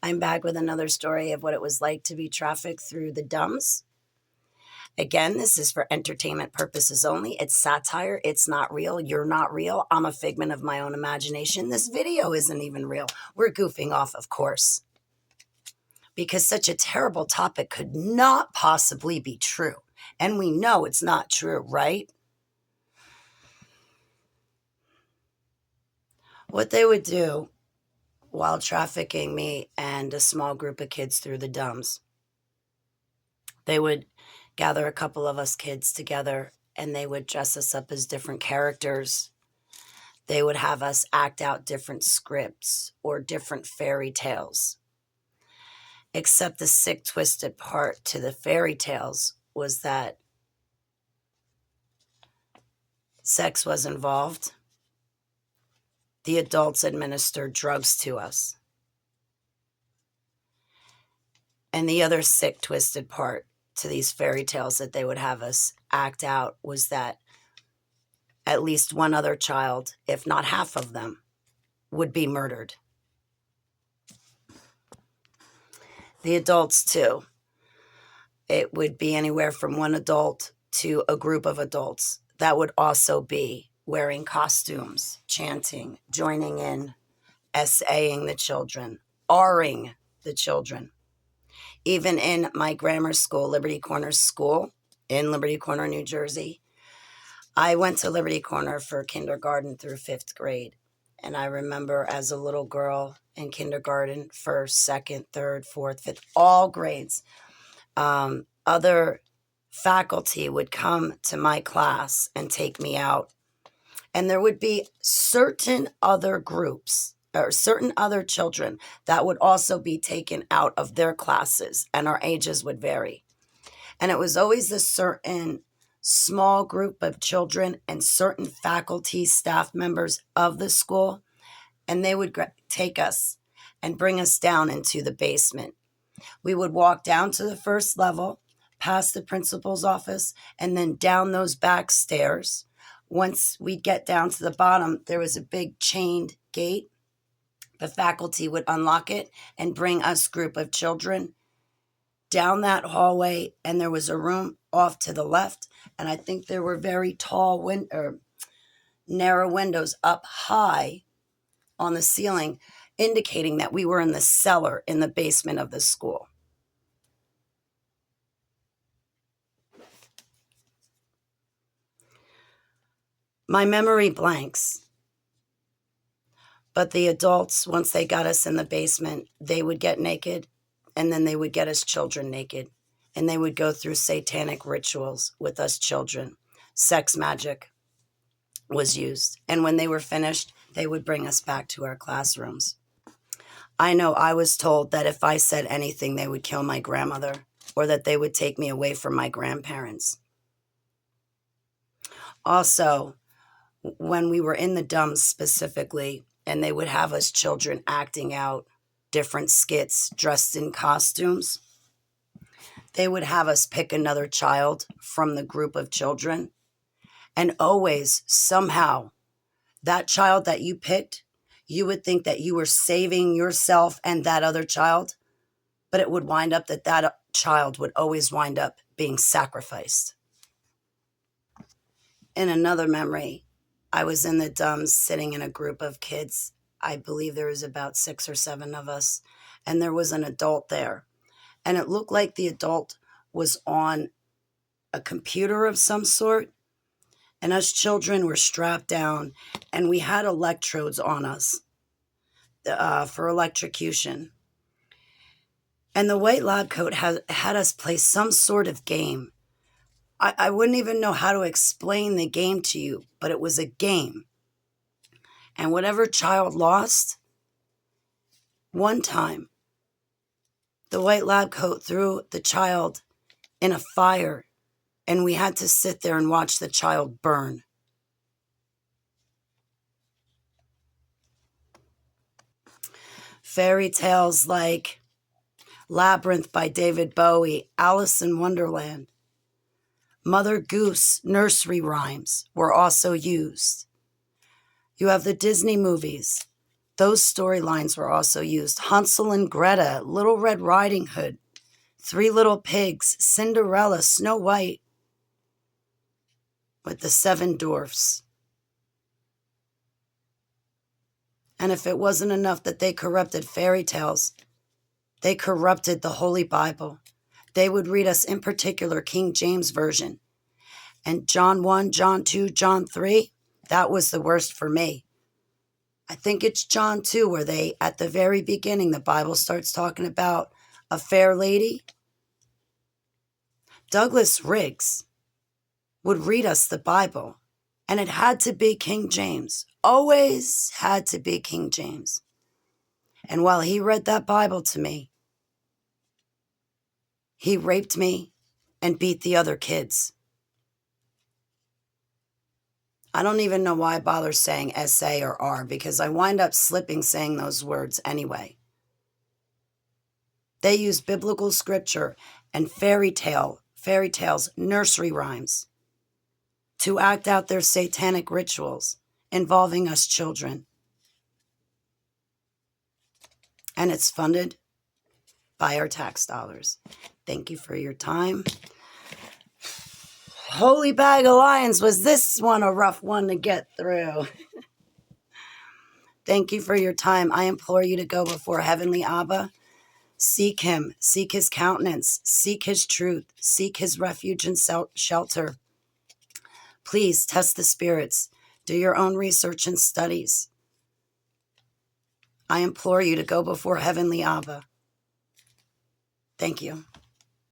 I'm back with another story of what it was like to be trafficked through the dumbs. Again, this is for entertainment purposes only. It's satire. It's not real. You're not real. I'm a figment of my own imagination. This video isn't even real. We're goofing off, of course, because such a terrible topic could not possibly be true. And we know it's not true, right? What they would do while trafficking me and a small group of kids through the dumbs, they would gather a couple of us kids together and they would dress us up as different characters. They would have us act out different scripts or different fairy tales. Except the sick, twisted part to the fairy tales was that sex was involved. The adults administered drugs to us. And the other sick, twisted part to these fairy tales that they would have us act out was that at least one other child, if not half of them, would be murdered. The adults, too. It would be anywhere from one adult to a group of adults that would also be wearing costumes, chanting, joining in, SAing the children, R-ing the children. Even in my grammar school, Liberty Corner School, in Liberty Corner, New Jersey, I went to Liberty Corner for kindergarten through 5th grade. And I remember as a little girl in kindergarten, 1st, 2nd, 3rd, 4th, 5th, all grades, other faculty would come to my class and take me out. And there would be certain other groups or certain other children that would also be taken out of their classes, and our ages would vary. And it was always a certain small group of children and certain faculty, staff members of the school, and they would take us and bring us down into the basement. We would walk down to the first level, past the principal's office, and then down those back stairs. Once we'd get down to the bottom, there was a big chained gate. The faculty would unlock it and bring us group of children down that hallway, and there was a room off to the left, and I think there were very tall narrow windows up high on the ceiling, indicating that we were in the cellar in the basement of the school. My memory blanks. But the adults, once they got us in the basement, they would get naked, and then they would get us children naked, and they would go through satanic rituals with us children. Sex magic was used. And when they were finished, they would bring us back to our classrooms. I know I was told that if I said anything, they would kill my grandmother or that they would take me away from my grandparents. Also, when we were in the dumbs specifically, and they would have us children acting out different skits dressed in costumes, they would have us pick another child from the group of children. And always, somehow, that child that you picked, you would think that you were saving yourself and that other child, but it would wind up that that child would always wind up being sacrificed. In another memory, I was in the dumbs sitting in a group of kids. I believe there was about 6 or 7 of us, and there was an adult there. And it looked like the adult was on a computer of some sort, and us children were strapped down, and we had electrodes on us for electrocution. And the white lab coat had us play some sort of game. I wouldn't even know how to explain the game to you, but it was a game. And whatever child lost, one time, the white lab coat threw the child in a fire, and we had to sit there and watch the child burn. Fairy tales like Labyrinth by David Bowie, Alice in Wonderland, Mother Goose nursery rhymes were also used. You have the Disney movies Those storylines were also used. Hansel and Greta, Little Red Riding Hood, Three Little Pigs, Cinderella, Snow White with the seven dwarfs. And if it wasn't enough that they corrupted fairy tales, they corrupted the Holy Bible. They would read us, in particular, King James Version. And John 1, John 2, John 3, that was the worst for me. I think it's John 2 where they, at the very beginning, the Bible starts talking about a fair lady. Douglas Riggs would read us the Bible, and it had to be King James. Always had to be King James. And while he read that Bible to me, he raped me and beat the other kids. I don't even know why I bother saying SA or R, because I wind up slipping saying those words anyway. They use biblical scripture and fairy tales, nursery rhymes, to act out their satanic rituals involving us children. And it's funded by our tax dollars. Thank you for your time. Holy Bag of Lions, was this one a rough one to get through? Thank you for your time. I implore you to go before Heavenly Abba. Seek him, seek his countenance, seek his truth, seek his refuge and shelter. Please test the spirits. Do your own research and studies. I implore you to go before Heavenly Abba. Thank you.